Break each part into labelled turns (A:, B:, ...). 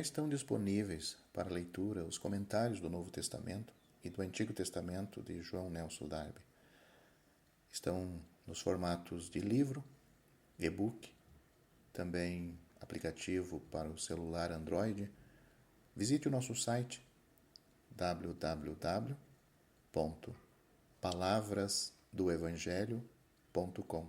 A: estão disponíveis para leitura os comentários do Novo Testamento e do Antigo Testamento de João Nelson Darby. Estão nos formatos de livro, e-book, também aplicativo para o celular Android. Visite o nosso site www.palavrasdoevangelho.com.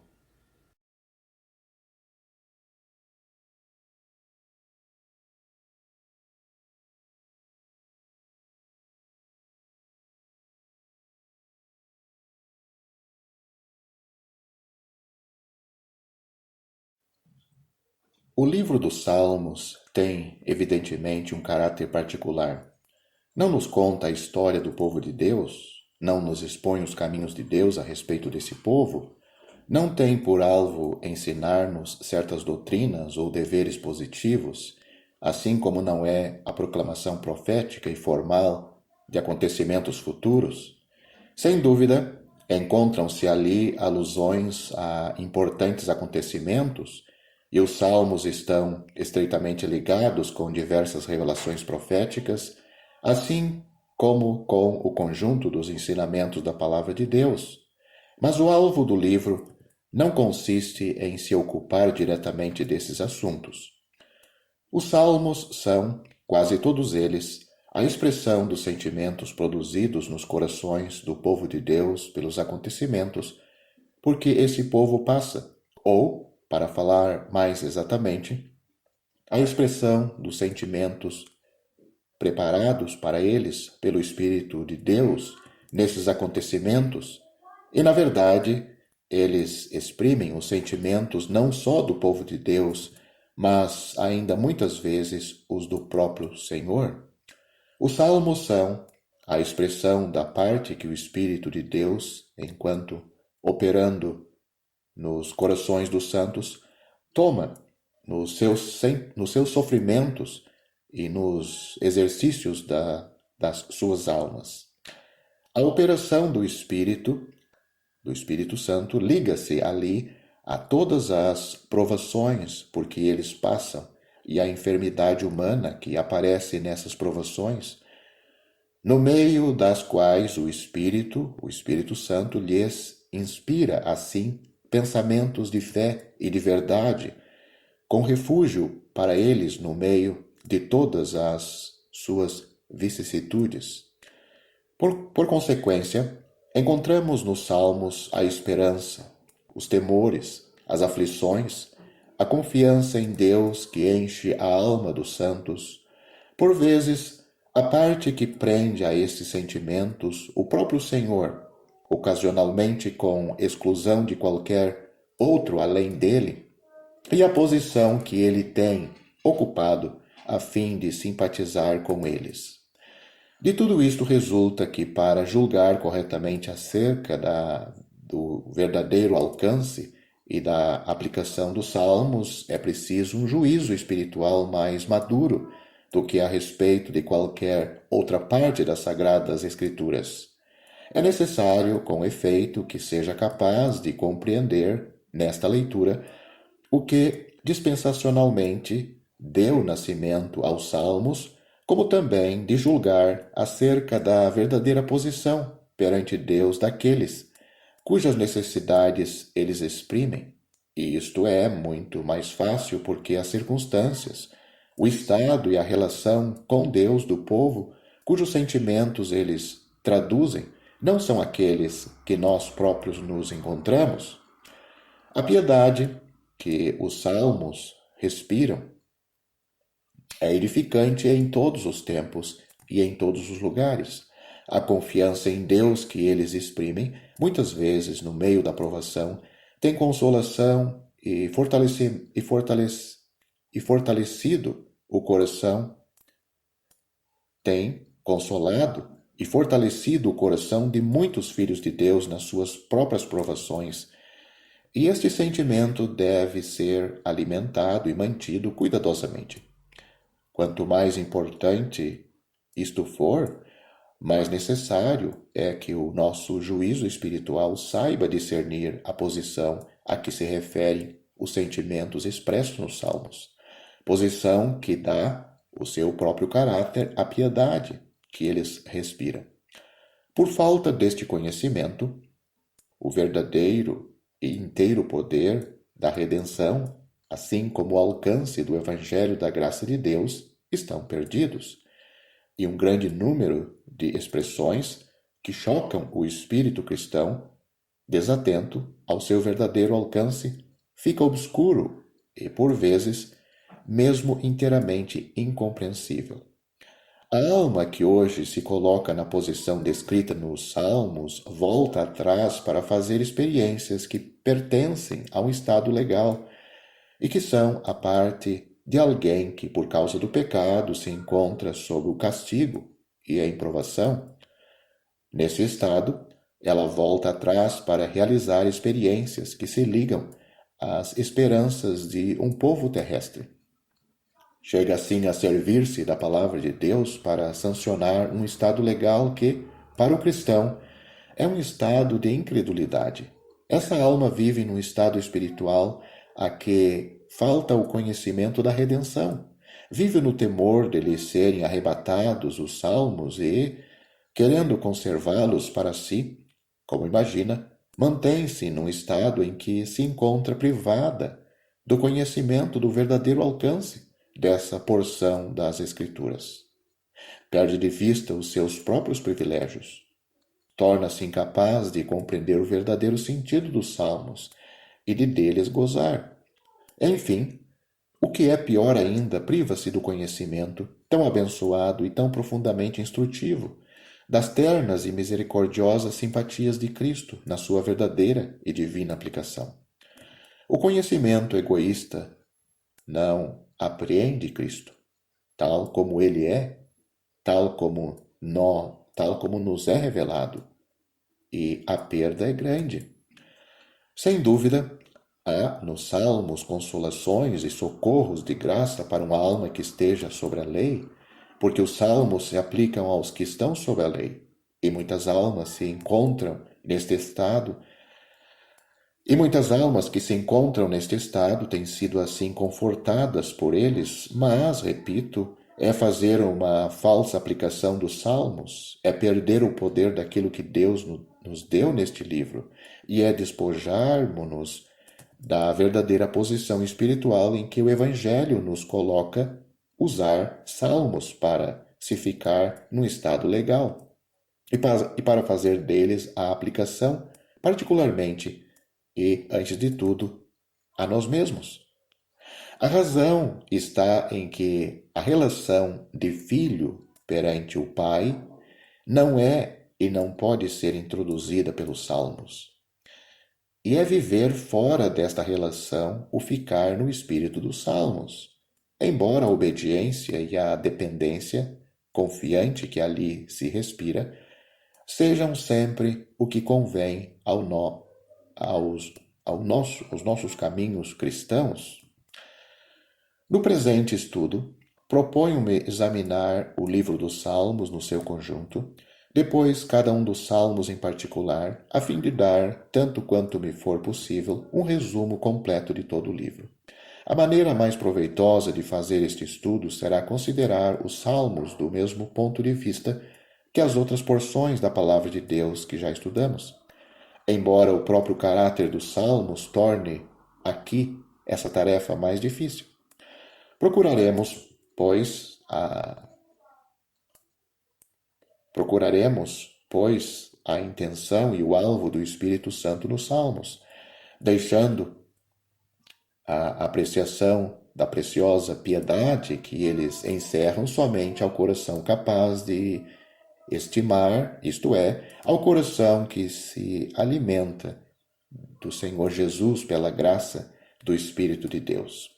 A: O livro dos Salmos tem, evidentemente, um caráter particular. Não nos conta a história do povo de Deus, não nos expõe os caminhos de Deus a respeito desse povo, não tem por alvo ensinar-nos certas doutrinas ou deveres positivos, assim como não é a proclamação profética e formal de acontecimentos futuros. Sem dúvida, encontram-se ali alusões a importantes acontecimentos, e os salmos estão estreitamente ligados com diversas revelações proféticas, assim como com o conjunto dos ensinamentos da Palavra de Deus. Mas o alvo do livro não consiste em se ocupar diretamente desses assuntos. Os salmos são, quase todos eles, a expressão dos sentimentos produzidos nos corações do povo de Deus pelos acontecimentos, porque esse povo passa, ou, para falar mais exatamente, a expressão dos sentimentos preparados para eles pelo Espírito de Deus nesses acontecimentos, e na verdade eles exprimem os sentimentos não só do povo de Deus, mas ainda muitas vezes os do próprio Senhor. Os salmos são a expressão da parte que o Espírito de Deus, enquanto operando nos corações dos santos, toma nos seus sofrimentos e nos exercícios das suas almas. A operação do Espírito Santo, liga-se ali a todas as provações por que eles passam e a enfermidade humana que aparece nessas provações, no meio das quais o Espírito Santo lhes inspira, assim, pensamentos de fé e de verdade, com refúgio para eles no meio de todas as suas vicissitudes. Por consequência, encontramos nos Salmos a esperança, os temores, as aflições, a confiança em Deus que enche a alma dos santos. Por vezes, a parte que prende a esses sentimentos o próprio Senhor, ocasionalmente com exclusão de qualquer outro além dele, e a posição que ele tem ocupado a fim de simpatizar com eles. De tudo isto resulta que, para julgar corretamente acerca do verdadeiro alcance e da aplicação dos salmos, é preciso um juízo espiritual mais maduro do que a respeito de qualquer outra parte das Sagradas Escrituras. É necessário, com efeito, que seja capaz de compreender, nesta leitura, o que dispensacionalmente deu nascimento aos Salmos, como também de julgar acerca da verdadeira posição perante Deus daqueles cujas necessidades eles exprimem. E isto é muito mais fácil porque as circunstâncias, o estado e a relação com Deus do povo, cujos sentimentos eles traduzem, não são aqueles que nós próprios nos encontramos. A piedade que os salmos respiram é edificante em todos os tempos e em todos os lugares. A confiança em Deus que eles exprimem, muitas vezes no meio da provação, tem consolação e fortalecido o coração, tem consolado e fortalecido o coração de muitos filhos de Deus nas suas próprias provações. E este sentimento deve ser alimentado e mantido cuidadosamente. Quanto mais importante isto for, mais necessário é que o nosso juízo espiritual saiba discernir a posição a que se referem os sentimentos expressos nos Salmos, posição que dá o seu próprio caráter, a piedade que eles respiram. Por falta deste conhecimento, o verdadeiro e inteiro poder da redenção, assim como o alcance do Evangelho da graça de Deus, estão perdidos. E um grande número de expressões que chocam o espírito cristão, desatento ao seu verdadeiro alcance, fica obscuro e, por vezes, mesmo inteiramente incompreensível. A alma que hoje se coloca na posição descrita nos Salmos volta atrás para fazer experiências que pertencem a um estado legal e que são a parte de alguém que, por causa do pecado, se encontra sob o castigo e a improvação. Nesse estado, ela volta atrás para realizar experiências que se ligam às esperanças de um povo terrestre. Chega assim a servir-se da palavra de Deus para sancionar um estado legal que, para o cristão, é um estado de incredulidade. Essa alma vive num estado espiritual a que falta o conhecimento da redenção. Vive no temor de lhe serem arrebatados os salmos e, querendo conservá-los para si, como imagina, mantém-se num estado em que se encontra privada do conhecimento do verdadeiro alcance dessa porção das Escrituras. Perde de vista os seus próprios privilégios. Torna-se incapaz de compreender o verdadeiro sentido dos salmos e de deles gozar. Enfim, o que é pior ainda, priva-se do conhecimento tão abençoado e tão profundamente instrutivo das ternas e misericordiosas simpatias de Cristo na sua verdadeira e divina aplicação. O conhecimento egoísta não apreende Cristo, tal como ele é, tal como nos é revelado, e a perda é grande. Sem dúvida, há nos Salmos consolações e socorros de graça para uma alma que esteja sobre a lei, porque os Salmos se aplicam aos que estão sob a lei, e muitas almas se encontram neste estado. E muitas almas que se encontram neste estado têm sido assim confortadas por eles, mas, repito, é fazer uma falsa aplicação dos Salmos, é perder o poder daquilo que Deus nos deu neste livro, e é despojarmos-nos da verdadeira posição espiritual em que o Evangelho nos coloca usar Salmos para se ficar num estado legal, e para fazer deles a aplicação, particularmente e, antes de tudo, a nós mesmos. A razão está em que a relação de filho perante o pai não é e não pode ser introduzida pelos salmos. E é viver fora desta relação o ficar no espírito dos salmos. Embora a obediência e a dependência, confiante que ali se respira, sejam sempre o que convém aos nossos caminhos cristãos. No presente estudo, proponho-me examinar o livro dos Salmos no seu conjunto, depois cada um dos salmos em particular, a fim de dar, tanto quanto me for possível, um resumo completo de todo o livro. A maneira mais proveitosa de fazer este estudo será considerar os salmos do mesmo ponto de vista que as outras porções da palavra de Deus que já estudamos. Embora o próprio caráter dos salmos torne aqui essa tarefa mais difícil. Procuraremos, pois, a intenção e o alvo do Espírito Santo nos salmos, deixando a apreciação da preciosa piedade que eles encerram somente ao coração capaz de estimar, isto é, ao coração que se alimenta do Senhor Jesus pela graça do Espírito de Deus.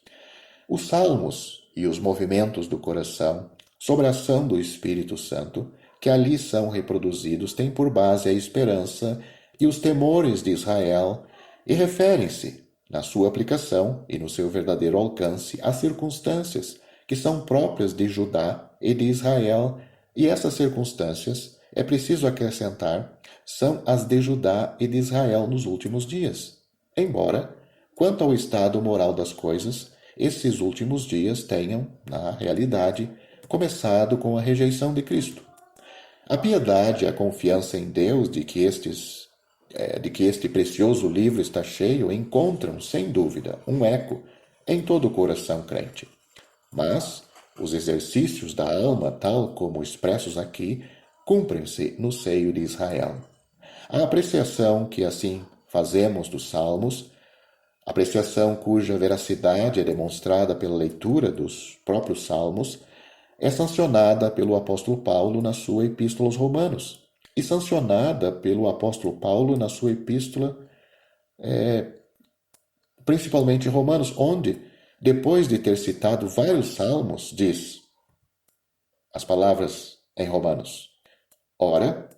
A: Os salmos e os movimentos do coração, sob a ação do Espírito Santo, que ali são reproduzidos, têm por base a esperança e os temores de Israel e referem-se, na sua aplicação e no seu verdadeiro alcance, às circunstâncias que são próprias de Judá e de Israel, e essas circunstâncias, é preciso acrescentar, são as de Judá e de Israel nos últimos dias. Embora, quanto ao estado moral das coisas, esses últimos dias tenham, na realidade, começado com a rejeição de Cristo. A piedade e a confiança em Deus de que este precioso livro está cheio encontram, sem dúvida, um eco em todo o coração crente. Mas os exercícios da alma, tal como expressos aqui, cumprem-se no seio de Israel. A apreciação que assim fazemos dos Salmos, apreciação cuja veracidade é demonstrada pela leitura dos próprios Salmos, é sancionada pelo apóstolo Paulo na sua epístola aos Romanos e sancionada pelo apóstolo Paulo na sua epístola, principalmente em Romanos, onde, depois de ter citado vários salmos, diz as palavras em Romanos: Ora,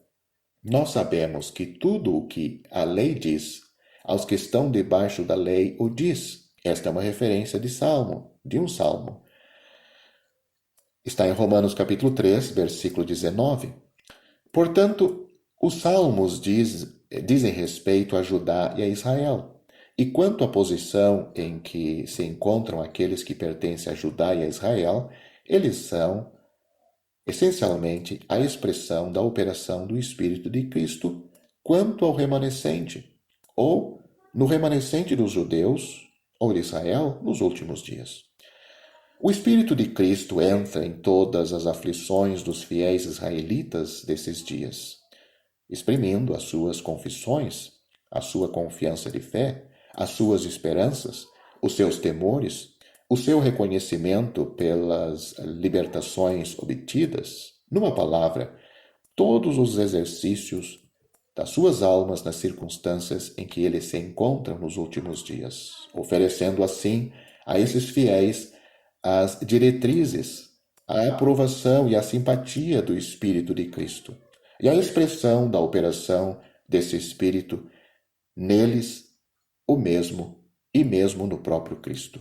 A: nós sabemos que tudo o que a lei diz, aos que estão debaixo da lei o diz. Esta é uma referência de um salmo. Está em Romanos capítulo 3, versículo 19. Portanto, os salmos dizem respeito a Judá e a Israel. E quanto à posição em que se encontram aqueles que pertencem a Judá e a Israel, eles são, essencialmente, a expressão da operação do Espírito de Cristo quanto ao remanescente, ou no remanescente dos judeus, ou de Israel, nos últimos dias. O Espírito de Cristo entra em todas as aflições dos fiéis israelitas desses dias, exprimindo as suas confissões, a sua confiança de fé, as suas esperanças, os seus temores, o seu reconhecimento pelas libertações obtidas, numa palavra, todos os exercícios das suas almas nas circunstâncias em que eles se encontram nos últimos dias, oferecendo assim a esses fiéis as diretrizes, a aprovação e a simpatia do Espírito de Cristo e a expressão da operação desse Espírito neles, o mesmo e mesmo no próprio Cristo.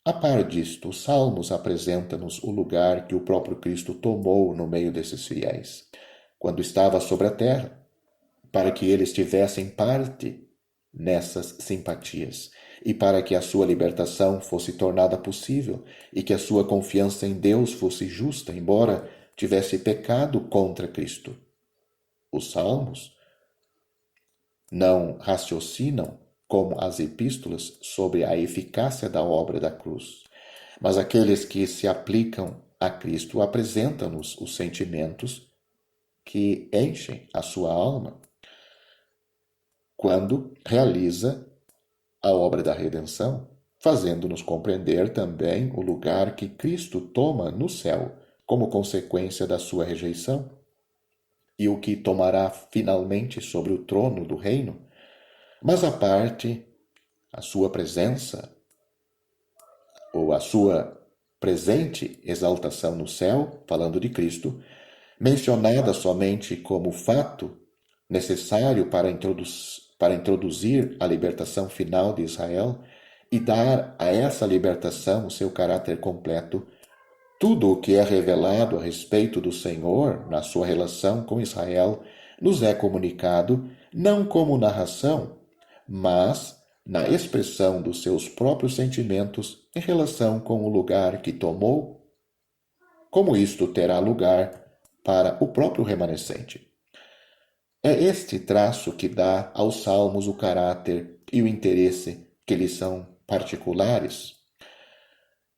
A: A par disto, os Salmos apresentam-nos o lugar que o próprio Cristo tomou no meio desses fiéis, quando estava sobre a terra, para que eles tivessem parte nessas simpatias e para que a sua libertação fosse tornada possível e que a sua confiança em Deus fosse justa, embora tivesse pecado contra Cristo. Os Salmos não raciocinam, como as epístolas, sobre a eficácia da obra da cruz, mas aqueles que se aplicam a Cristo apresentam-nos os sentimentos que enchem a sua alma quando realiza a obra da redenção, fazendo-nos compreender também o lugar que Cristo toma no céu como consequência da sua rejeição e o que tomará finalmente sobre o trono do reino, mas à parte a sua presença ou a sua presente exaltação no céu, falando de Cristo, mencionada somente como fato necessário para introduzir a libertação final de Israel e dar a essa libertação o seu caráter completo, tudo o que é revelado a respeito do Senhor na sua relação com Israel nos é comunicado não como narração, mas na expressão dos seus próprios sentimentos em relação com o lugar que tomou, como isto terá lugar para o próprio remanescente. É este traço que dá aos salmos o caráter e o interesse que lhes são particulares.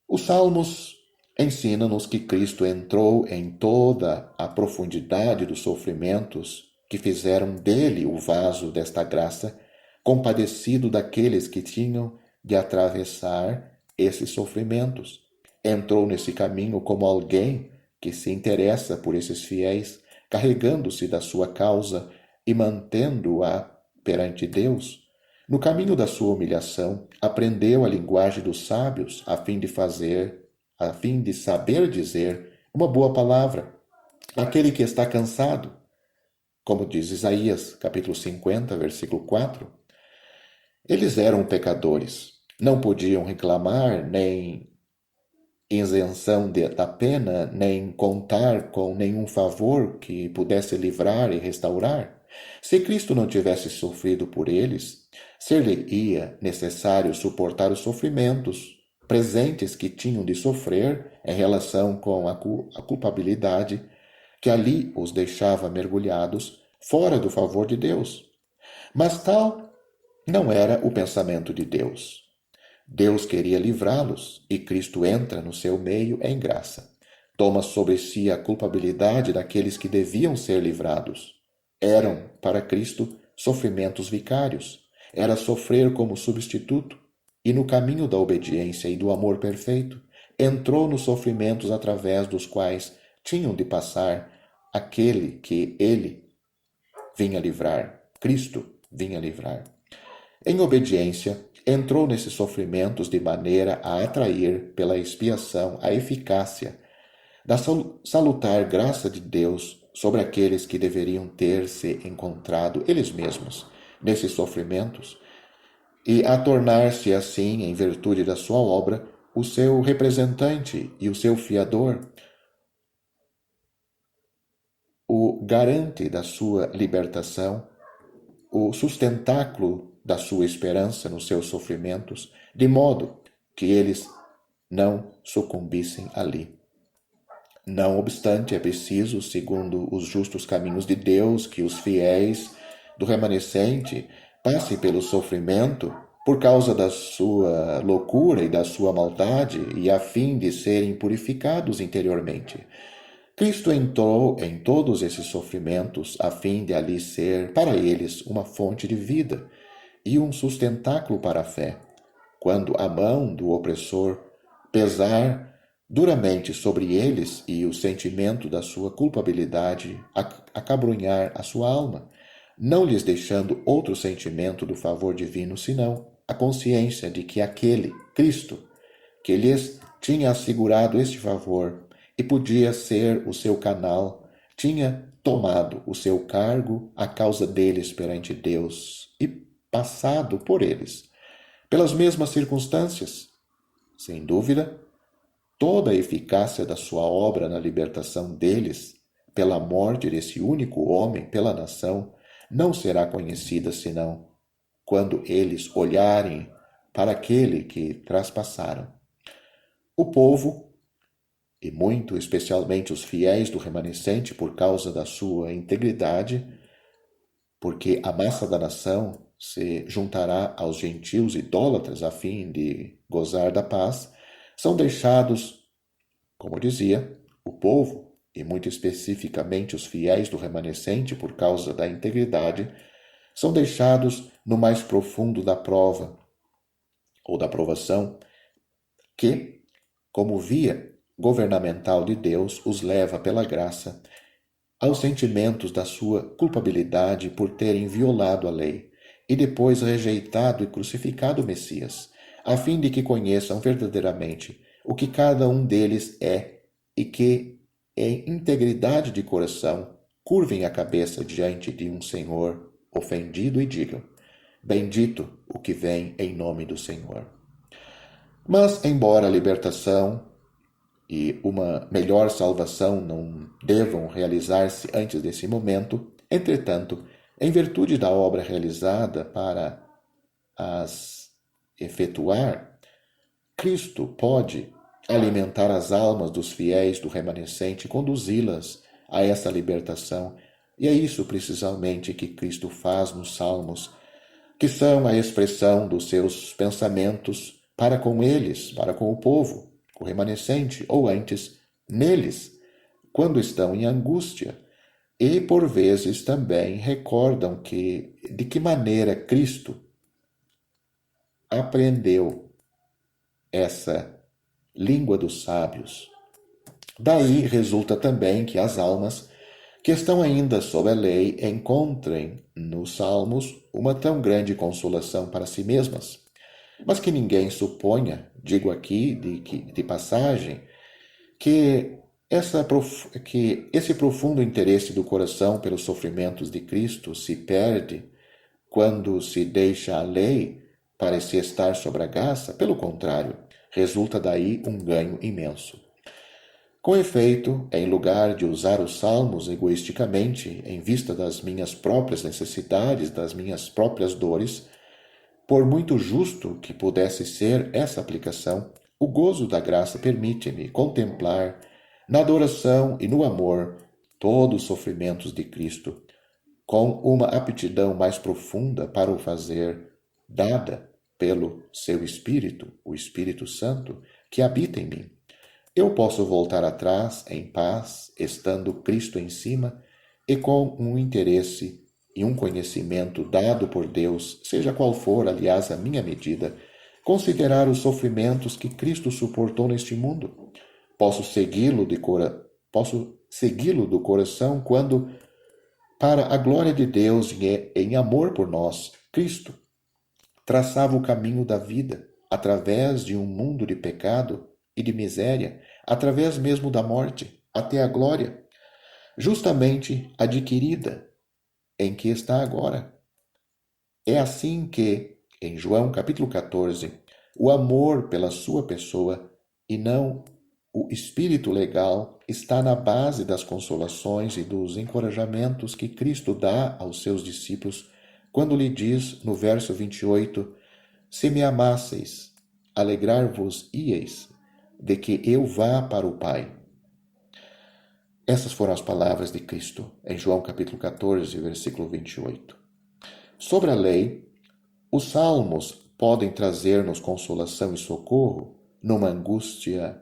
A: Os salmos ensinam-nos que Cristo entrou em toda a profundidade dos sofrimentos que fizeram dele o vaso desta graça, compadecido daqueles que tinham de atravessar esses sofrimentos. Entrou nesse caminho como alguém que se interessa por esses fiéis, carregando-se da sua causa e mantendo-a perante Deus. No caminho da sua humilhação, aprendeu a linguagem dos sábios a fim de saber dizer uma boa palavra àquele que está cansado. Como diz Isaías, capítulo 50, versículo 4. Eles eram pecadores, não podiam reclamar nem isenção da pena, nem contar com nenhum favor que pudesse livrar e restaurar. Se Cristo não tivesse sofrido por eles, ser-lhe-ia necessário suportar os sofrimentos presentes que tinham de sofrer em relação com a culpabilidade que ali os deixava mergulhados fora do favor de Deus. Mas tal não era o pensamento de Deus. Deus queria livrá-los e Cristo entra no seu meio em graça. Toma sobre si a culpabilidade daqueles que deviam ser livrados. Eram, para Cristo, sofrimentos vicários. Era sofrer como substituto e, no caminho da obediência e do amor perfeito, entrou nos sofrimentos através dos quais tinham de passar aquele que ele vinha livrar, Cristo vinha livrar. Em obediência, entrou nesses sofrimentos de maneira a atrair pela expiação a eficácia da salutar graça de Deus sobre aqueles que deveriam ter se encontrado eles mesmos nesses sofrimentos e a tornar-se assim, em virtude da sua obra, o seu representante e o seu fiador, o garante da sua libertação, o sustentáculo da sua esperança nos seus sofrimentos, de modo que eles não sucumbissem ali. Não obstante, é preciso, segundo os justos caminhos de Deus, que os fiéis do remanescente passem pelo sofrimento por causa da sua loucura e da sua maldade e a fim de serem purificados interiormente. Cristo entrou em todos esses sofrimentos a fim de ali ser, para eles, uma fonte de vida e um sustentáculo para a fé. Quando a mão do opressor pesar duramente sobre eles e o sentimento da sua culpabilidade acabrunhar a sua alma, não lhes deixando outro sentimento do favor divino senão a consciência de que aquele, Cristo, que lhes tinha assegurado este favor e podia ser o seu canal, tinha tomado o seu cargo à causa deles perante Deus e passado por eles, pelas mesmas circunstâncias. Sem dúvida, toda a eficácia da sua obra na libertação deles, pela morte desse único homem pela nação, não será conhecida senão quando eles olharem para aquele que traspassaram. O povo, e muito especialmente os fiéis do remanescente por causa da sua integridade, porque a massa da nação se juntará aos gentios idólatras a fim de gozar da paz, são deixados, como dizia, o povo, e muito especificamente os fiéis do remanescente por causa da integridade, são deixados no mais profundo da prova, ou da provação, que, como via governamental de Deus, os leva pela graça aos sentimentos da sua culpabilidade por terem violado a lei e depois rejeitado e crucificado o Messias, a fim de que conheçam verdadeiramente o que cada um deles é e que, em integridade de coração, curvem a cabeça diante de um Senhor ofendido e digam: bendito o que vem em nome do Senhor. Mas, embora a libertação e uma melhor salvação não devam realizar-se antes desse momento, entretanto, em virtude da obra realizada para as efetuar, Cristo pode alimentar as almas dos fiéis do remanescente e conduzi-las a essa libertação. E é isso precisamente que Cristo faz nos Salmos, que são a expressão dos seus pensamentos para com eles, para com o povo, o remanescente, ou antes, neles, quando estão em angústia, e por vezes também recordam de que maneira Cristo aprendeu essa língua dos sábios. Daí resulta também que as almas que estão ainda sob a lei encontrem nos Salmos uma tão grande consolação para si mesmas, mas que ninguém suponha, digo aqui de passagem, que esse profundo interesse do coração pelos sofrimentos de Cristo se perde quando se deixa a lei parecer estar sobre a graça. Pelo contrário, resulta daí um ganho imenso. Com efeito, em lugar de usar os salmos egoisticamente em vista das minhas próprias necessidades, das minhas próprias dores, por muito justo que pudesse ser essa aplicação, O gozo da graça permite-me contemplar, na adoração e no amor, todos os sofrimentos de Cristo, com uma aptidão mais profunda para o fazer, dada pelo seu Espírito, o Espírito Santo, que habita em mim. Eu posso voltar atrás em paz, estando Cristo em cima, e com um interesse e um conhecimento dado por Deus, seja qual for, aliás, a minha medida, considerar os sofrimentos que Cristo suportou neste mundo. Posso segui-lo do coração quando, para a glória de Deus e em amor por nós, Cristo traçava o caminho da vida através de um mundo de pecado e de miséria, através mesmo da morte, até a glória, justamente adquirida, em que está agora. É assim que, em João capítulo 14, o amor pela sua pessoa e não o espírito legal está na base das consolações e dos encorajamentos que Cristo dá aos seus discípulos quando lhe diz no verso 28: Se me amasseis, alegrar-vos-íeis de que eu vá para o Pai. Essas foram as palavras de Cristo em João capítulo 14, versículo 28. Sobre a lei, os salmos podem trazer-nos consolação e socorro numa angústia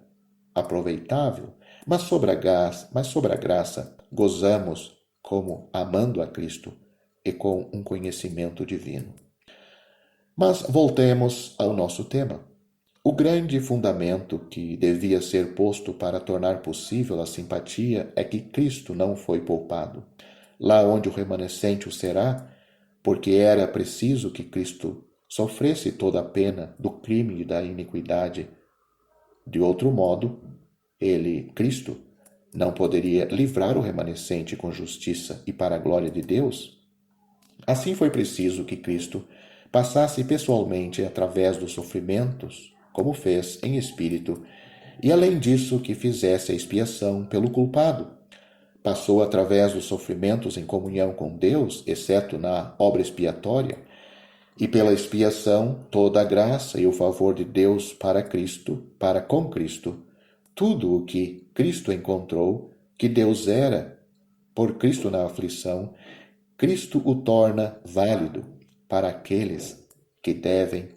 A: aproveitável, mas sobre a graça gozamos como amando a Cristo e com um conhecimento divino. Mas voltemos ao nosso tema. O grande fundamento que devia ser posto para tornar possível a simpatia é que Cristo não foi poupado. Lá onde o remanescente o será, porque era preciso que Cristo sofresse toda a pena do crime e da iniquidade. De outro modo, ele, Cristo, não poderia livrar o remanescente com justiça e para a glória de Deus? Assim foi preciso que Cristo passasse pessoalmente através dos sofrimentos, como fez em espírito, e além disso que fizesse a expiação pelo culpado. Passou através dos sofrimentos em comunhão com Deus, exceto na obra expiatória, e pela expiação toda a graça e o favor de Deus para Cristo, para com Cristo. Tudo o que Cristo encontrou, que Deus era por Cristo na aflição, Cristo o torna válido para aqueles que devem,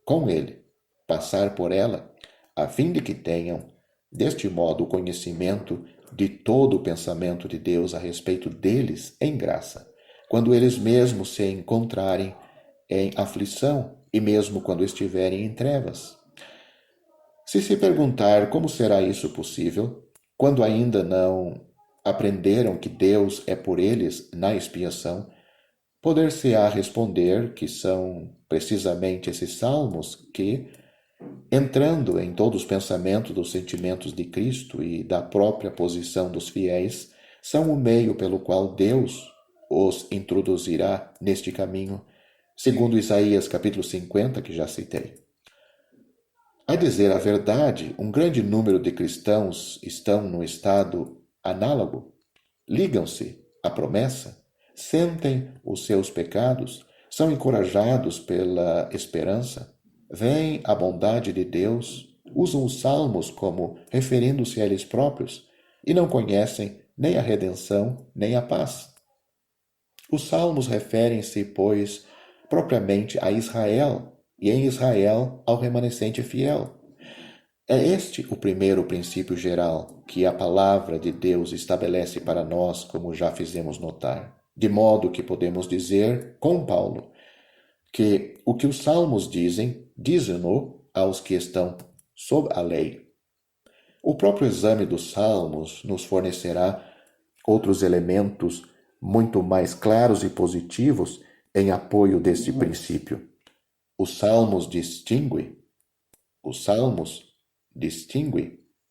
A: com ele, passar por ela, a fim de que tenham, deste modo, o conhecimento de todo o pensamento de Deus a respeito deles em graça, quando eles mesmos se encontrarem em aflição e mesmo quando estiverem em trevas. Se perguntar como será isso possível, quando ainda não aprenderam que Deus é por eles na expiação, poder-se-á responder que são precisamente esses salmos que, entrando em todos os pensamentos dos sentimentos de Cristo e da própria posição dos fiéis, são o meio pelo qual Deus os introduzirá neste caminho, segundo Isaías capítulo 50, que já citei. A dizer a verdade, um grande número de cristãos estão no estado análogo, ligam-se à promessa, sentem os seus pecados, são encorajados pela esperança, veem a bondade de Deus, usam os salmos como referindo-se a eles próprios e não conhecem nem a redenção nem a paz. Os salmos referem-se, pois, propriamente a Israel e em Israel ao remanescente fiel. É este o primeiro princípio geral que a palavra de Deus estabelece para nós, como já fizemos notar. De modo que podemos dizer, com Paulo, que o que os salmos dizem-no aos que estão sob a lei. O próprio exame dos salmos nos fornecerá outros elementos muito mais claros e positivos em apoio deste princípio. Os salmos distinguem,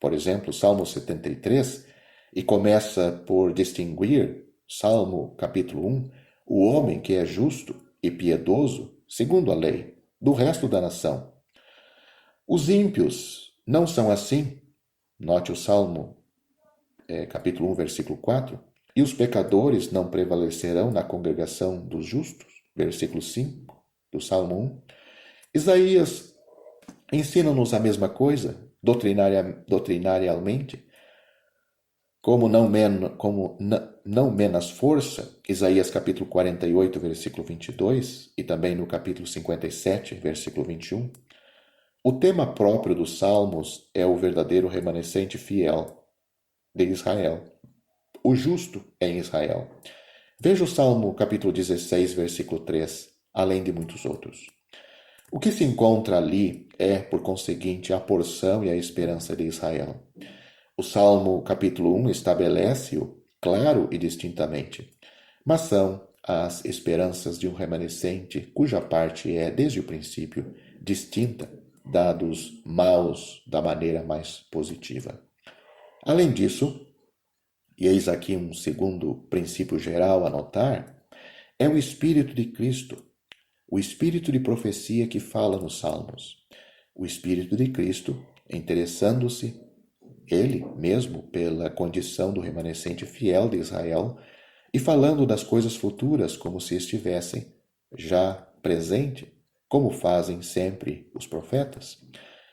A: por exemplo, o Salmo 73, e começa por distinguir, Salmo capítulo 1, o homem que é justo e piedoso, segundo a lei, do resto da nação. Os ímpios não são assim. Note o Salmo capítulo 1, versículo 4. E os pecadores não prevalecerão na congregação dos justos, versículo 5 do Salmo 1. Isaías Ensinam-nos a mesma coisa, doutrinariamente, não menos força, Isaías capítulo 48, versículo 22, e também no capítulo 57, versículo 21. O tema próprio dos Salmos é o verdadeiro remanescente fiel de Israel, o justo em Israel. Veja o Salmo capítulo 16, versículo 3, além de muitos outros. O que se encontra ali é, por conseguinte, a porção e a esperança de Israel. O Salmo capítulo 1 estabelece-o claro e distintamente, mas são as esperanças de um remanescente cuja parte é, desde o princípio, distinta da dos maus da maneira mais positiva. Além disso, e eis aqui um segundo princípio geral a notar, é o Espírito de Cristo, o Espírito de profecia que fala nos Salmos. O Espírito de Cristo, interessando-se ele mesmo pela condição do remanescente fiel de Israel e falando das coisas futuras como se estivessem já presente, como fazem sempre os profetas.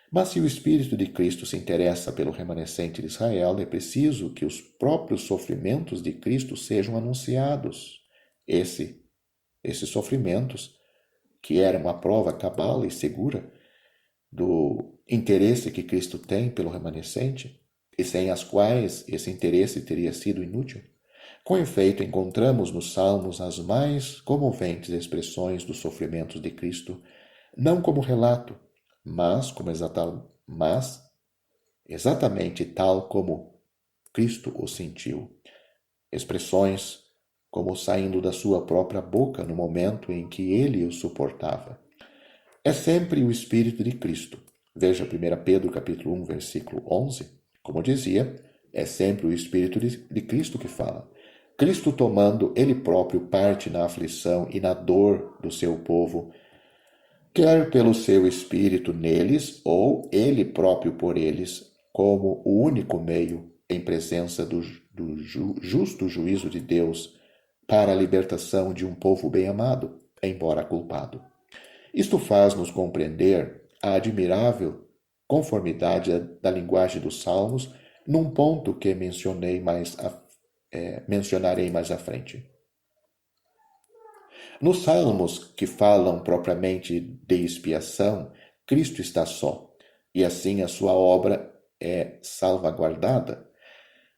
A: Mas se o Espírito de Cristo se interessa pelo remanescente de Israel, é preciso que os próprios sofrimentos de Cristo sejam anunciados. Esses sofrimentos, que eram uma prova cabal e segura do interesse que Cristo tem pelo remanescente, e sem as quais esse interesse teria sido inútil. Com efeito, encontramos nos Salmos as mais comoventes expressões dos sofrimentos de Cristo, não como relato, mas exatamente tal como Cristo o sentiu. Expressões como saindo da sua própria boca no momento em que ele o suportava. É sempre o Espírito de Cristo. Veja 1 Pedro capítulo 1, versículo 11. Como dizia, é sempre o Espírito de Cristo que fala. Cristo tomando ele próprio parte na aflição e na dor do seu povo, quer pelo seu Espírito neles, ou ele próprio por eles, como o único meio em presença do justo juízo de Deus para a libertação de um povo bem-amado, embora culpado. Isto faz-nos compreender a admirável conformidade da linguagem dos Salmos num ponto que mencionarei mais à frente. Nos Salmos que falam propriamente de expiação, Cristo está só, e assim a sua obra é salvaguardada.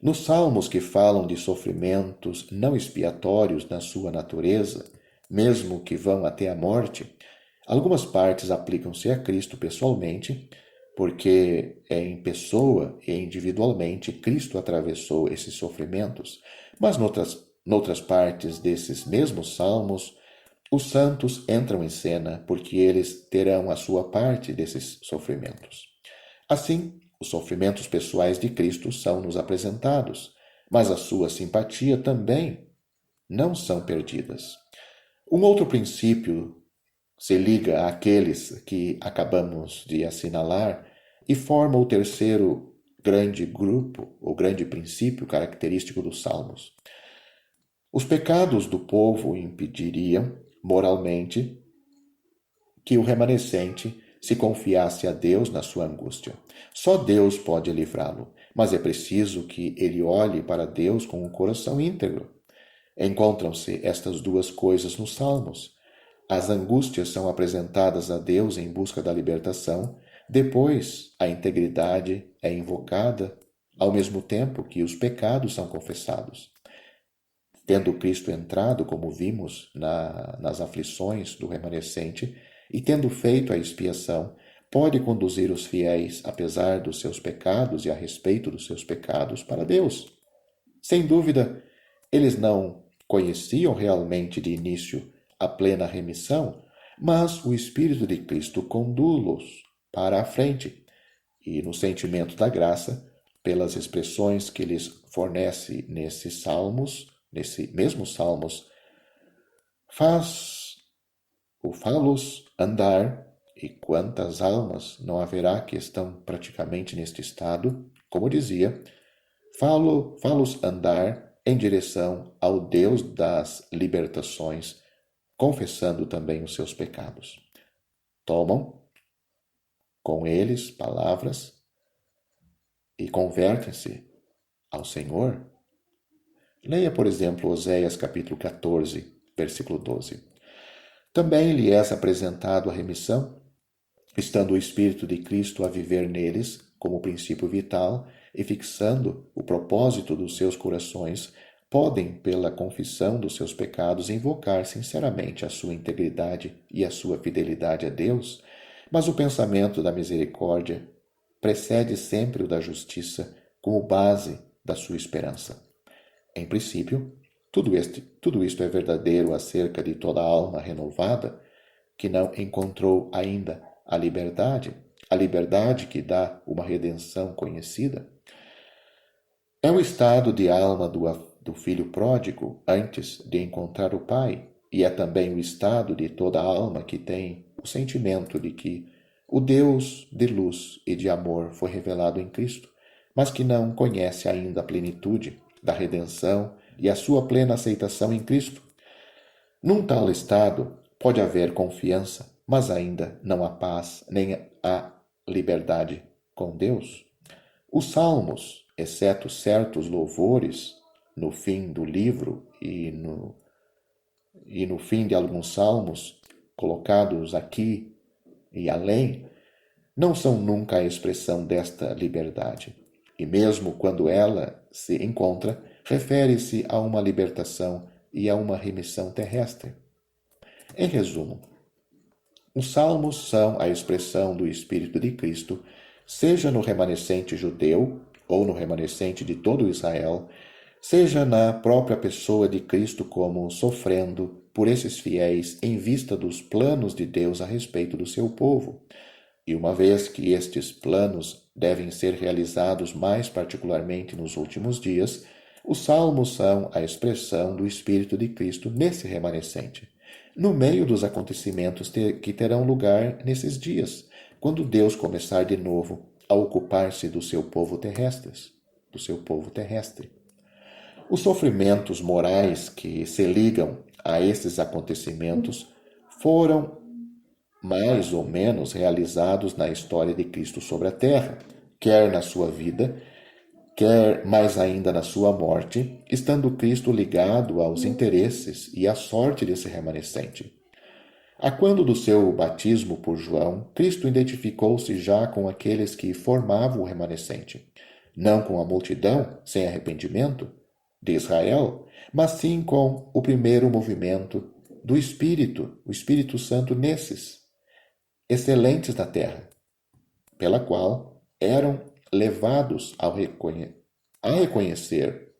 A: Nos Salmos que falam de sofrimentos não expiatórios na sua natureza, mesmo que vão até a morte, algumas partes aplicam-se a Cristo pessoalmente, porque é em pessoa e individualmente Cristo atravessou esses sofrimentos, mas noutras partes desses mesmos salmos, os santos entram em cena porque eles terão a sua parte desses sofrimentos. Assim, os sofrimentos pessoais de Cristo são nos apresentados, mas a sua simpatia também não são perdidas. Um outro princípio se liga àqueles que acabamos de assinalar e forma o terceiro grande grupo, o grande princípio característico dos Salmos. Os pecados do povo impediriam, moralmente, que o remanescente se confiasse a Deus na sua angústia. Só Deus pode livrá-lo, mas é preciso que ele olhe para Deus com um coração íntegro. Encontram-se estas duas coisas nos Salmos. As angústias são apresentadas a Deus em busca da libertação, depois a integridade é invocada, ao mesmo tempo que os pecados são confessados. Tendo Cristo entrado, como vimos, nas aflições do remanescente, e tendo feito a expiação, pode conduzir os fiéis, apesar dos seus pecados e a respeito dos seus pecados, para Deus. Sem dúvida, eles não conheciam realmente de início a plena remissão, mas o Espírito de Cristo conduz-los para a frente, e no sentimento da graça, pelas expressões que lhes fornece nesses salmos, nesse mesmo salmos, fá-los andar, e quantas almas não haverá que estão praticamente neste estado, como dizia, fá-los andar em direção ao Deus das libertações, confessando também os seus pecados. Tomam com eles palavras e convertem-se ao Senhor. Leia, por exemplo, Oséias capítulo 14, versículo 12. Também lhe é apresentado a remissão, estando o Espírito de Cristo a viver neles como princípio vital e fixando o propósito dos seus corações, podem, pela confissão dos seus pecados, invocar sinceramente a sua integridade e a sua fidelidade a Deus, mas o pensamento da misericórdia precede sempre o da justiça como base da sua esperança. Em princípio, tudo isto é verdadeiro acerca de toda alma renovada que não encontrou ainda a liberdade que dá uma redenção conhecida. É o estado de alma do filho pródigo antes de encontrar o Pai, e é também o estado de toda alma que tem o sentimento de que o Deus de luz e de amor foi revelado em Cristo, mas que não conhece ainda a plenitude da redenção e a sua plena aceitação em Cristo. Num tal estado, pode haver confiança, mas ainda não há paz nem há liberdade com Deus. Os salmos, exceto certos louvores no fim do livro e no fim de alguns salmos, colocados aqui e além, não são nunca a expressão desta liberdade. E mesmo quando ela se encontra, refere-se a uma libertação e a uma remissão terrestre. Em resumo, os salmos são a expressão do Espírito de Cristo, seja no remanescente judeu ou no remanescente de todo Israel, seja na própria pessoa de Cristo como sofrendo por esses fiéis em vista dos planos de Deus a respeito do seu povo. E uma vez que estes planos devem ser realizados mais particularmente nos últimos dias, os salmos são a expressão do Espírito de Cristo nesse remanescente, no meio dos acontecimentos que terão lugar nesses dias, quando Deus começar de novo a ocupar-se do seu povo terrestre. Os sofrimentos morais que se ligam a esses acontecimentos foram mais ou menos realizados na história de Cristo sobre a terra, quer na sua vida, quer mais ainda na sua morte, estando Cristo ligado aos interesses e à sorte desse remanescente. A quando do seu batismo por João, Cristo identificou-se já com aqueles que formavam o remanescente, não com a multidão sem arrependimento de Israel, mas sim com o primeiro movimento do Espírito, o Espírito Santo nesses excelentes da terra, pela qual eram levados a reconhecer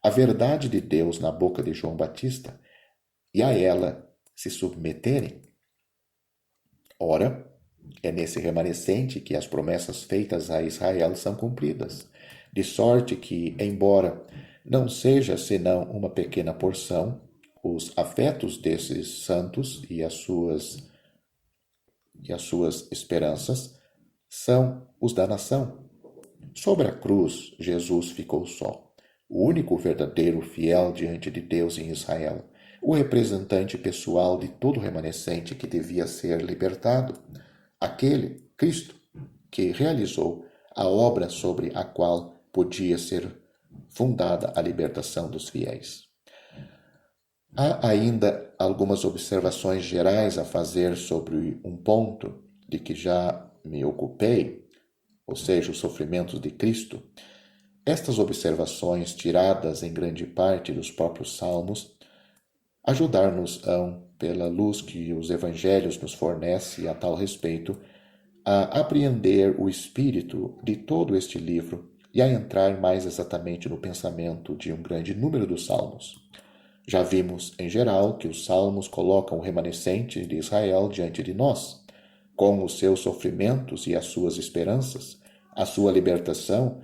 A: a verdade de Deus na boca de João Batista e a ela se submeterem. Ora, é nesse remanescente que as promessas feitas a Israel são cumpridas, de sorte que, embora não seja senão uma pequena porção, os afetos desses santos e as suas esperanças são os da nação. Sobre a cruz, Jesus ficou só, o único verdadeiro fiel diante de Deus em Israel, o representante pessoal de todo o remanescente que devia ser libertado, aquele, Cristo, que realizou a obra sobre a qual podia ser fundada a libertação dos fiéis. Há ainda algumas observações gerais a fazer sobre um ponto de que já me ocupei, ou seja, os sofrimentos de Cristo. Estas observações, tiradas em grande parte dos próprios Salmos, ajudar-nos-ão, pela luz que os Evangelhos nos fornecem a tal respeito, a apreender o espírito de todo este livro e a entrar mais exatamente no pensamento de um grande número dos Salmos. Já vimos, em geral, que os Salmos colocam o remanescente de Israel diante de nós, com os seus sofrimentos e as suas esperanças, a sua libertação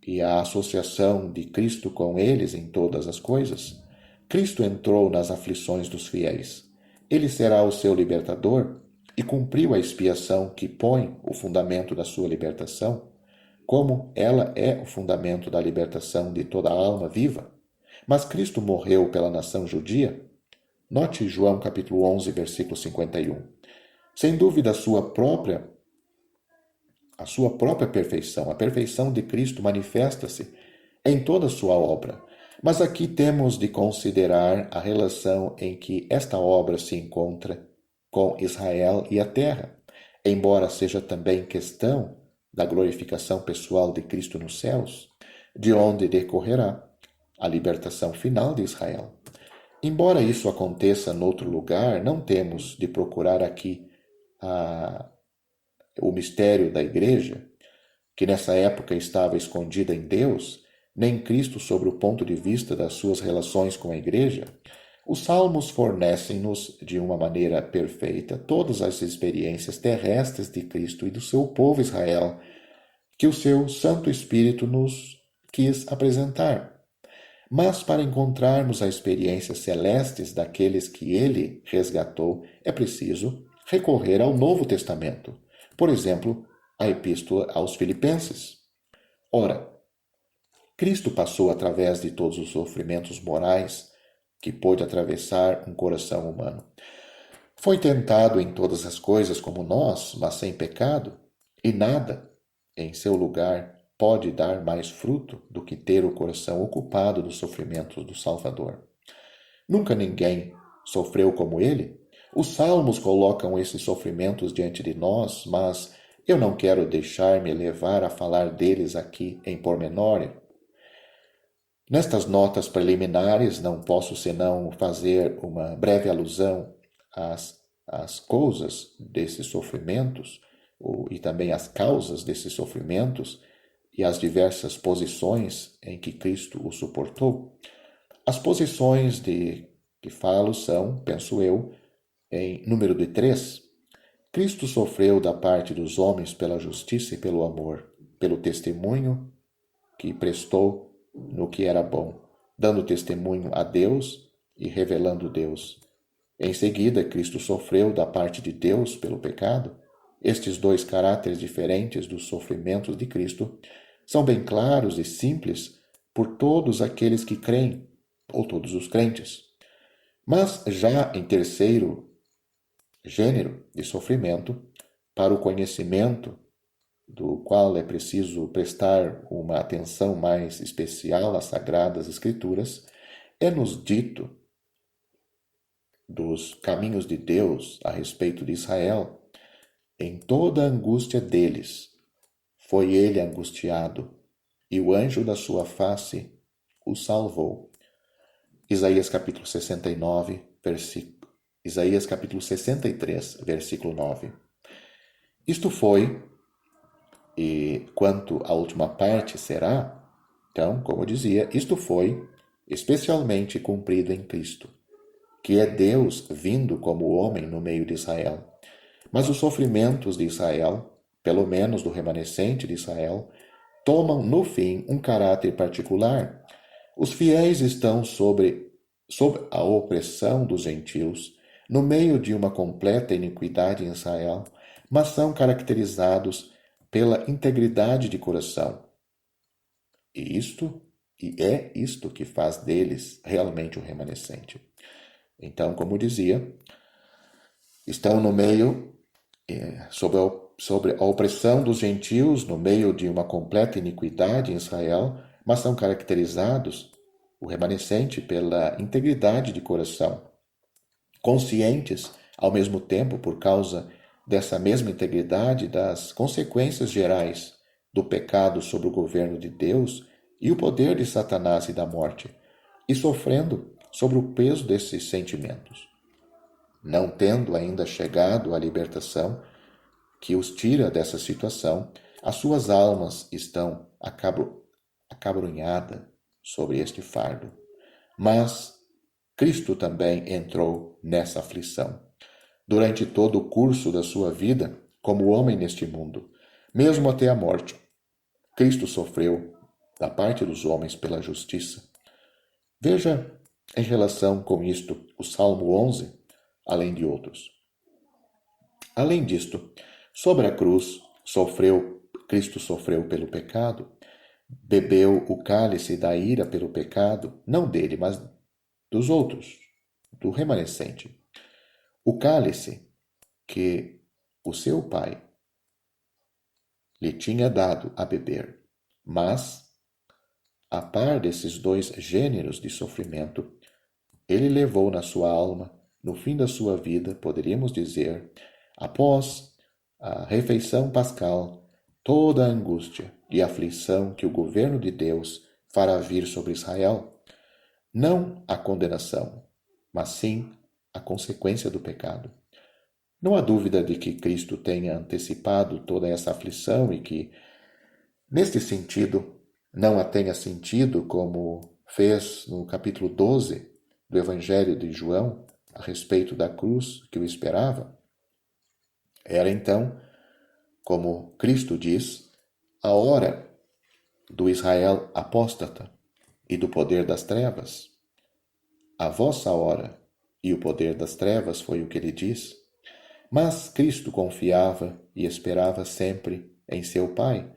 A: e a associação de Cristo com eles em todas as coisas. Cristo entrou nas aflições dos fiéis. Ele será o seu libertador e cumpriu a expiação que põe o fundamento da sua libertação, como ela é o fundamento da libertação de toda alma viva. Mas Cristo morreu pela nação judia? Note João capítulo 11, versículo 51. Sem dúvida, sua própria a sua própria perfeição. A perfeição de Cristo manifesta-se em toda a sua obra. Mas aqui temos de considerar a relação em que esta obra se encontra com Israel e a terra, embora seja também questão da glorificação pessoal de Cristo nos céus, de onde decorrerá a libertação final de Israel. Embora isso aconteça noutro lugar, não temos de procurar aqui o mistério da igreja, que nessa época estava escondida em Deus, nem Cristo sobre o ponto de vista das suas relações com a igreja. Os salmos fornecem-nos de uma maneira perfeita todas as experiências terrestres de Cristo e do seu povo Israel, que o seu Santo Espírito nos quis apresentar. Mas para encontrarmos as experiências celestes daqueles que ele resgatou, é preciso recorrer ao Novo Testamento. Por exemplo, a Epístola aos Filipenses. Ora, Cristo passou através de todos os sofrimentos morais que pôde atravessar um coração humano. Foi tentado em todas as coisas como nós, mas sem pecado, e nada, em seu lugar, pode dar mais fruto do que ter o coração ocupado dos sofrimentos do Salvador. Nunca ninguém sofreu como ele. Os salmos colocam esses sofrimentos diante de nós, mas eu não quero deixar-me levar a falar deles aqui em pormenor. Nestas notas preliminares, não posso senão fazer uma breve alusão às causas desses sofrimentos, e também às causas desses sofrimentos, e as diversas posições em que Cristo o suportou. As posições de que falo são, penso eu, em número de 3. Cristo sofreu da parte dos homens pela justiça e pelo amor, pelo testemunho que prestou no que era bom, dando testemunho a Deus e revelando Deus. Em seguida, Cristo sofreu da parte de Deus pelo pecado. Estes dois caráteres diferentes dos sofrimentos de Cristo são bem claros e simples por todos aqueles que creem, ou todos os crentes. Mas já em terceiro gênero de sofrimento, para o conhecimento do qual é preciso prestar uma atenção mais especial às Sagradas Escrituras, é-nos dito dos caminhos de Deus a respeito de Israel. Em toda a angústia deles, foi ele angustiado, e o anjo da sua face o salvou. Isaías capítulo 69, Isaías capítulo 63, versículo 9. Isto foi, e quanto à última parte será, então, como eu dizia, isto foi especialmente cumprido em Cristo, que é Deus vindo como homem no meio de Israel. Mas os sofrimentos de Israel, pelo menos do remanescente de Israel, tomam no fim um caráter particular. Os fiéis estão sob a opressão dos gentios, no meio de uma completa iniquidade em Israel, mas são caracterizados pela integridade de coração. E é isto que faz deles realmente o remanescente. Então, como dizia, estão no meio, sobre a opressão dos gentios, no meio de uma completa iniquidade em Israel, mas são caracterizados, o remanescente, pela integridade de coração, conscientes, ao mesmo tempo, por causa dessa mesma integridade, das consequências gerais do pecado sobre o governo de Deus e o poder de Satanás e da morte, e sofrendo sobre o peso desses sentimentos. Não tendo ainda chegado à libertação que os tira dessa situação, as suas almas estão acabrunhadas sobre este fardo. Mas Cristo também entrou nessa aflição. Durante todo o curso da sua vida, como homem neste mundo, mesmo até a morte, Cristo sofreu da parte dos homens pela justiça. Veja, em relação com isto, o Salmo 11, além de outros. Além disto, sobre a cruz, Cristo sofreu pelo pecado, bebeu o cálice da ira pelo pecado, não dele, mas dos outros, do remanescente. O cálice que o seu pai lhe tinha dado a beber. Mas, a par desses dois gêneros de sofrimento, ele levou na sua alma, no fim da sua vida, poderíamos dizer, após a refeição pascal, toda a angústia e aflição que o governo de Deus fará vir sobre Israel, não a condenação, mas sim a consequência do pecado. Não há dúvida de que Cristo tenha antecipado toda essa aflição e que, neste sentido, não a tenha sentido como fez no capítulo 12 do Evangelho de João, a respeito da cruz que o esperava. Era então, como Cristo diz, a hora do Israel apóstata e do poder das trevas. A vossa hora e o poder das trevas foi o que ele diz. Mas Cristo confiava e esperava sempre em seu Pai,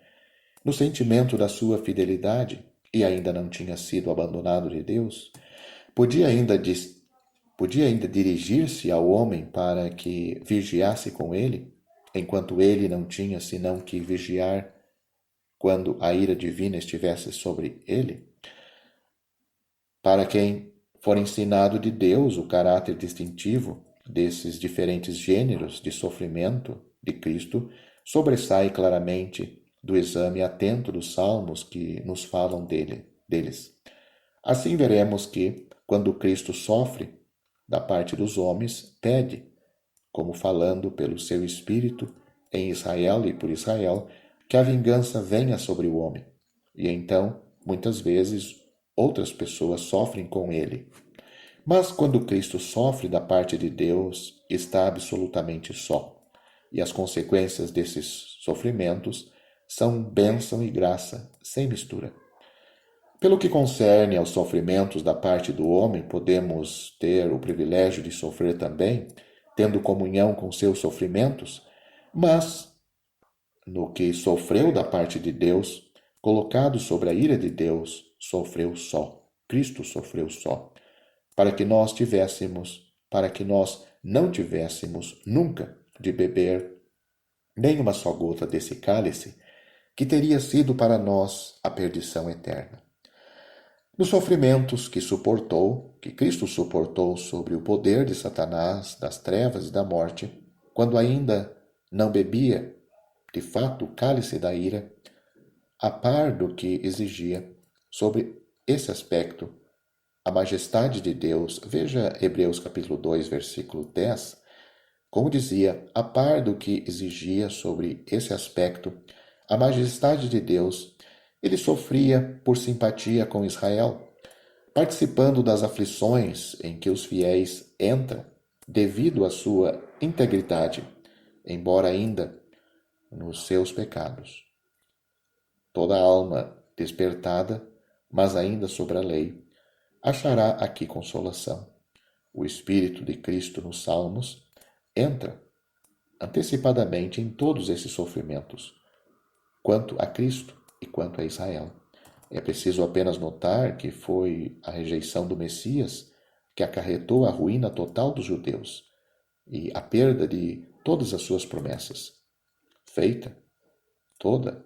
A: no sentimento da sua fidelidade, e ainda não tinha sido abandonado de Deus. Podia ainda dirigir-se ao homem para que vigiasse com ele, enquanto ele não tinha senão que vigiar quando a ira divina estivesse sobre ele? Para quem for ensinado de Deus o caráter distintivo desses diferentes gêneros de sofrimento de Cristo, sobressai claramente do exame atento dos salmos que nos falam deles. Assim veremos que, quando Cristo sofre da parte dos homens, pede, como falando pelo seu Espírito em Israel e por Israel, que a vingança venha sobre o homem. E então, muitas vezes, outras pessoas sofrem com ele. Mas quando Cristo sofre da parte de Deus, está absolutamente só. E as consequências desses sofrimentos são bênção e graça, sem mistura. Pelo que concerne aos sofrimentos da parte do homem, podemos ter o privilégio de sofrer também, tendo comunhão com seus sofrimentos, mas no que sofreu da parte de Deus, colocado sobre a ira de Deus, sofreu só. Cristo sofreu só, para que nós não tivéssemos nunca de beber nem uma só gota desse cálice, que teria sido para nós a perdição eterna. Nos sofrimentos que Cristo suportou sobre o poder de Satanás, das trevas e da morte, quando ainda não bebia, de fato, o cálice da ira, a par do que exigia, sobre esse aspecto, a majestade de Deus, veja Hebreus capítulo 2, versículo 10, como dizia, a par do que exigia sobre esse aspecto, a majestade de Deus, ele sofria por simpatia com Israel, participando das aflições em que os fiéis entram devido à sua integridade, embora ainda nos seus pecados. Toda alma despertada, mas ainda sobre a lei, achará aqui consolação. O Espírito de Cristo nos Salmos entra antecipadamente em todos esses sofrimentos, quanto a Cristo e quanto a Israel. É preciso apenas notar que foi a rejeição do Messias que acarretou a ruína total dos judeus e a perda de todas as suas promessas, feita toda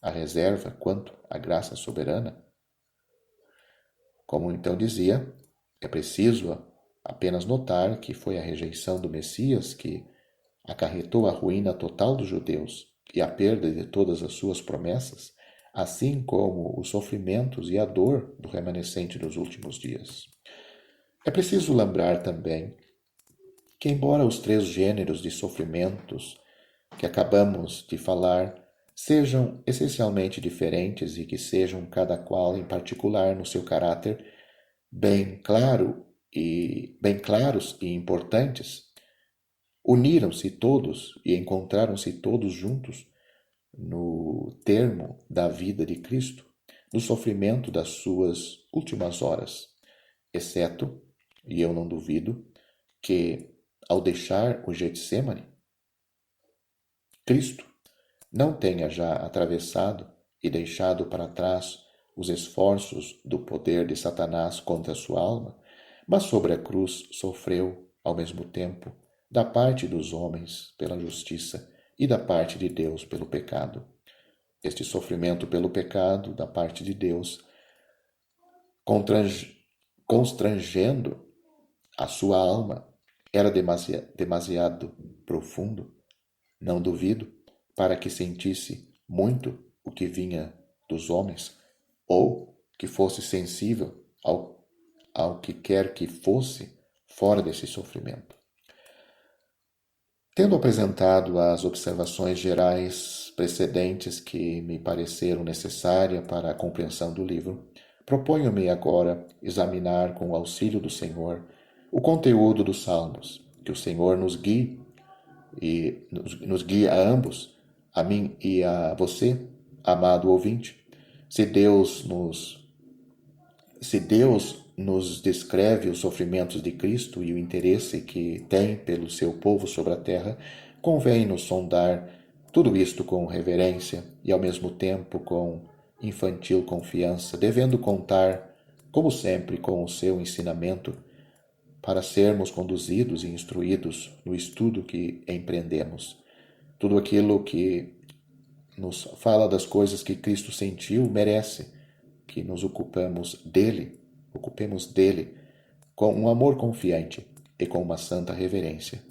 A: a reserva quanto à graça soberana. Como então dizia, é preciso apenas notar que foi a rejeição do Messias que acarretou a ruína total dos judeus e a perda de todas as suas promessas, assim como os sofrimentos e a dor do remanescente dos últimos dias. É preciso lembrar também que, embora os três gêneros de sofrimentos que acabamos de falar sejam essencialmente diferentes e que sejam cada qual em particular no seu caráter bem claros e importantes, uniram-se todos e encontraram-se todos juntos no termo da vida de Cristo, no sofrimento das suas últimas horas, exceto, e eu não duvido, que ao deixar o Getsemane, Cristo não tenha já atravessado e deixado para trás os esforços do poder de Satanás contra a sua alma, mas sobre a cruz sofreu, ao mesmo tempo, da parte dos homens pela justiça e da parte de Deus pelo pecado. este sofrimento pelo pecado da parte de Deus, constrangendo a sua alma, era demasiado profundo, não duvido, para que sentisse muito o que vinha dos homens, ou que fosse sensível ao que quer que fosse fora desse sofrimento. Tendo apresentado as observações gerais precedentes que me pareceram necessárias para a compreensão do livro, proponho-me agora examinar com o auxílio do Senhor o conteúdo dos Salmos, que o Senhor nos guie e nos guie a ambos, a mim e a você, amado ouvinte. Se Deus nos descreve os sofrimentos de Cristo e o interesse que tem pelo seu povo sobre a terra, convém-nos sondar tudo isto com reverência e, ao mesmo tempo, com infantil confiança, devendo contar, como sempre, com o seu ensinamento, para sermos conduzidos e instruídos no estudo que empreendemos. Tudo aquilo que nos fala das coisas que Cristo sentiu merece que nos ocupemos dele com um amor confiante e com uma santa reverência.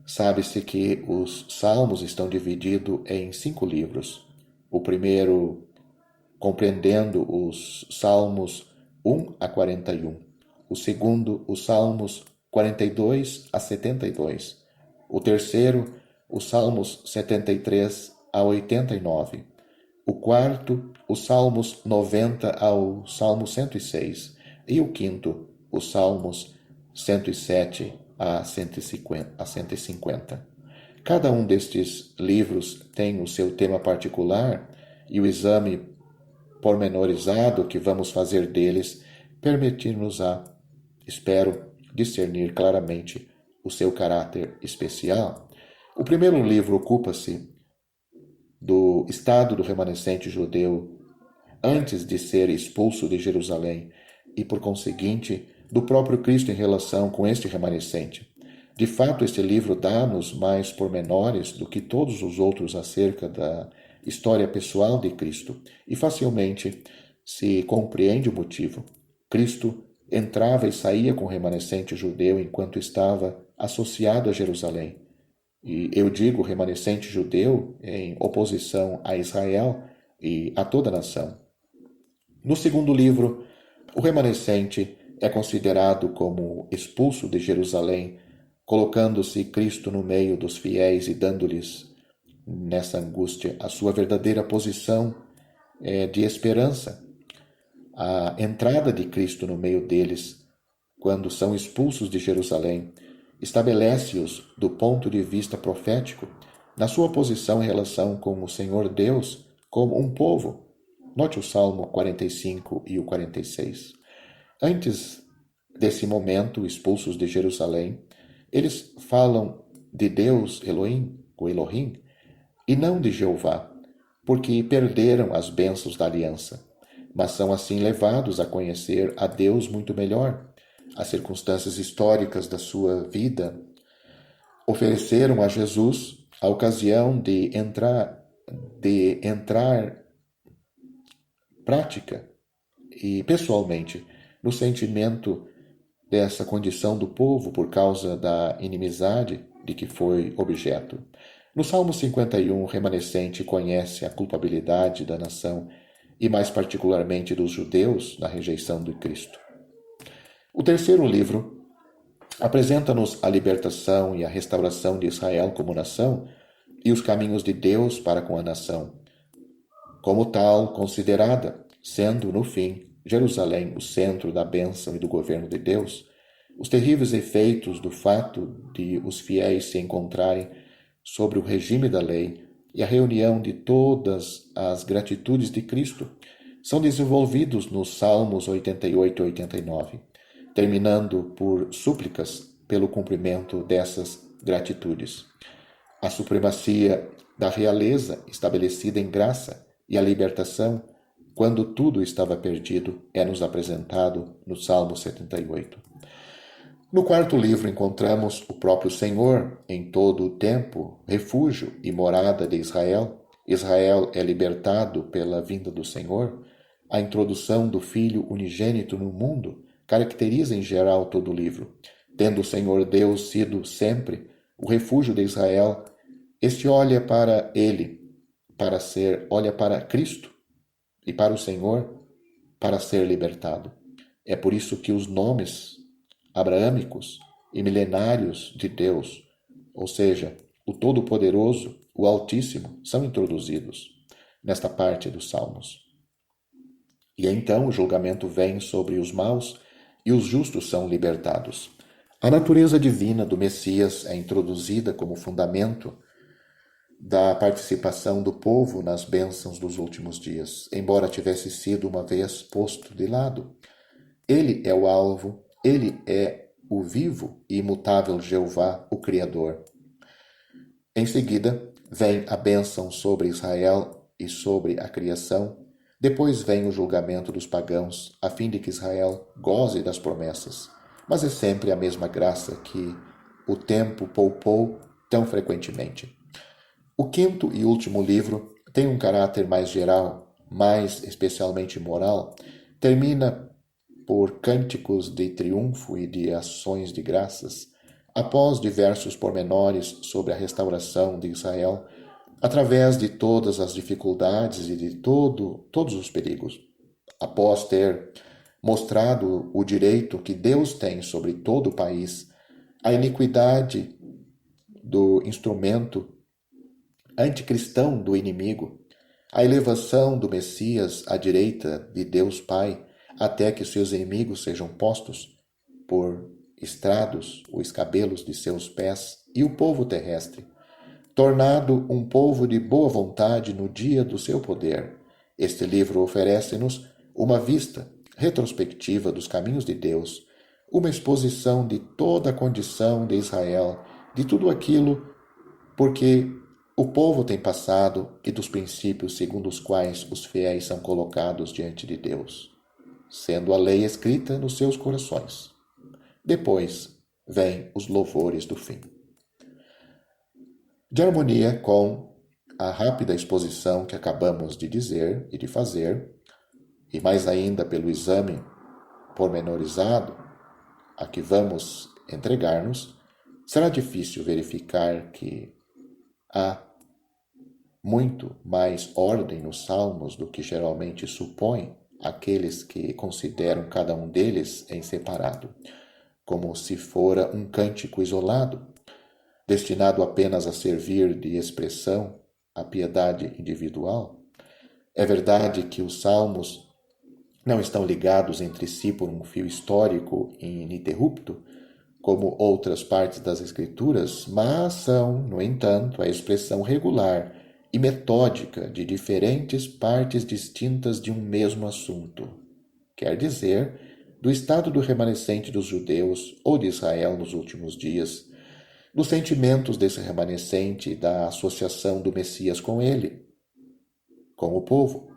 A: Sabe-se que os Salmos estão divididos em 5 livros. O primeiro compreendendo os Salmos 1 a 41. O segundo, os Salmos 42 a 72. O terceiro, os Salmos 73 a 89. O quarto, os Salmos 90 ao Salmo 106. E o quinto, os Salmos 107 a 150. Cada um destes livros tem o seu tema particular e o exame pormenorizado que vamos fazer deles permitir-nos-á, espero, discernir claramente o seu caráter especial. O primeiro livro ocupa-se do estado do remanescente judeu antes de ser expulso de Jerusalém e, por conseguinte, do próprio Cristo em relação com este remanescente. De fato, este livro dá-nos mais pormenores do que todos os outros acerca da história pessoal de Cristo e facilmente se compreende o motivo. Cristo entrava e saía com o remanescente judeu enquanto estava associado a Jerusalém. E eu digo remanescente judeu em oposição a Israel e a toda a nação. No segundo livro, o remanescente é considerado como expulso de Jerusalém, colocando-se Cristo no meio dos fiéis e dando-lhes, nessa angústia, a sua verdadeira posição de esperança. A entrada de Cristo no meio deles, quando são expulsos de Jerusalém, estabelece-os do ponto de vista profético na sua posição em relação com o Senhor Deus como um povo. Note o Salmo 45 e o 46. Antes desse momento, expulsos de Jerusalém, eles falam de Deus, Elohim, o Elohim, e não de Jeová, porque perderam as bênçãos da aliança, mas são assim levados a conhecer a Deus muito melhor. As circunstâncias históricas da sua vida ofereceram a Jesus a ocasião de entrar prática e pessoalmente no sentimento dessa condição do povo por causa da inimizade de que foi objeto. No Salmo 51, o remanescente conhece a culpabilidade da nação e mais particularmente dos judeus na rejeição de Cristo. O terceiro livro apresenta-nos a libertação e a restauração de Israel como nação e os caminhos de Deus para com a nação, como tal considerada, sendo, no fim, Jerusalém o centro da bênção e do governo de Deus, os terríveis efeitos do fato de os fiéis se encontrarem sobre o regime da lei e a reunião de todas as gratitudes de Cristo são desenvolvidos nos Salmos 88 e 89, terminando por súplicas pelo cumprimento dessas gratitudes. A supremacia da realeza estabelecida em graça e a libertação, quando tudo estava perdido, é-nos apresentado no Salmo 78. No quarto livro encontramos o próprio Senhor, em todo o tempo, refúgio e morada de Israel, Israel é libertado pela vinda do Senhor, a introdução do Filho unigênito no mundo caracteriza em geral todo o livro. Tendo o Senhor Deus sido sempre o refúgio de Israel, este olha para ele, olha para Cristo e para o Senhor para ser libertado. É por isso que os nomes abraâmicos e milenários de Deus, ou seja, o Todo-Poderoso, o Altíssimo, são introduzidos nesta parte dos Salmos. E então o julgamento vem sobre os maus e os justos são libertados. A natureza divina do Messias é introduzida como fundamento da participação do povo nas bênçãos dos últimos dias, embora tivesse sido uma vez posto de lado. Ele é o alvo, ele é o vivo e imutável Jeová, o Criador. Em seguida, vem a bênção sobre Israel e sobre a criação. Depois vem o julgamento dos pagãos, a fim de que Israel goze das promessas. Mas é sempre a mesma graça que o tempo poupou tão frequentemente. O quinto e último livro tem um caráter mais geral, mais especialmente moral. Termina por cânticos de triunfo e de ações de graças, após diversos pormenores sobre a restauração de Israel, através de todas as dificuldades e de todos os perigos. Após ter mostrado o direito que Deus tem sobre todo o país, a iniquidade do instrumento anticristão do inimigo, a elevação do Messias à direita de Deus Pai, até que seus inimigos sejam postos por estrados ou escabelos de seus pés, e o povo terrestre, tornado um povo de boa vontade no dia do seu poder. Este livro oferece-nos uma vista retrospectiva dos caminhos de Deus, uma exposição de toda a condição de Israel, de tudo aquilo porque o povo tem passado e dos princípios segundo os quais os fiéis são colocados diante de Deus, sendo a lei escrita nos seus corações. Depois vêm os louvores do fim. De harmonia com a rápida exposição que acabamos de dizer e de fazer, e mais ainda pelo exame pormenorizado a que vamos entregar-nos, será difícil verificar que há muito mais ordem nos salmos do que geralmente supõem aqueles que consideram cada um deles em separado, como se fora um cântico isolado, destinado apenas a servir de expressão à piedade individual. É verdade que os salmos não estão ligados entre si por um fio histórico ininterrupto, como outras partes das Escrituras, mas são, no entanto, a expressão regular e metódica de diferentes partes distintas de um mesmo assunto. Quer dizer, do estado do remanescente dos judeus ou de Israel nos últimos dias, dos sentimentos desse remanescente e da associação do Messias com ele, com o povo,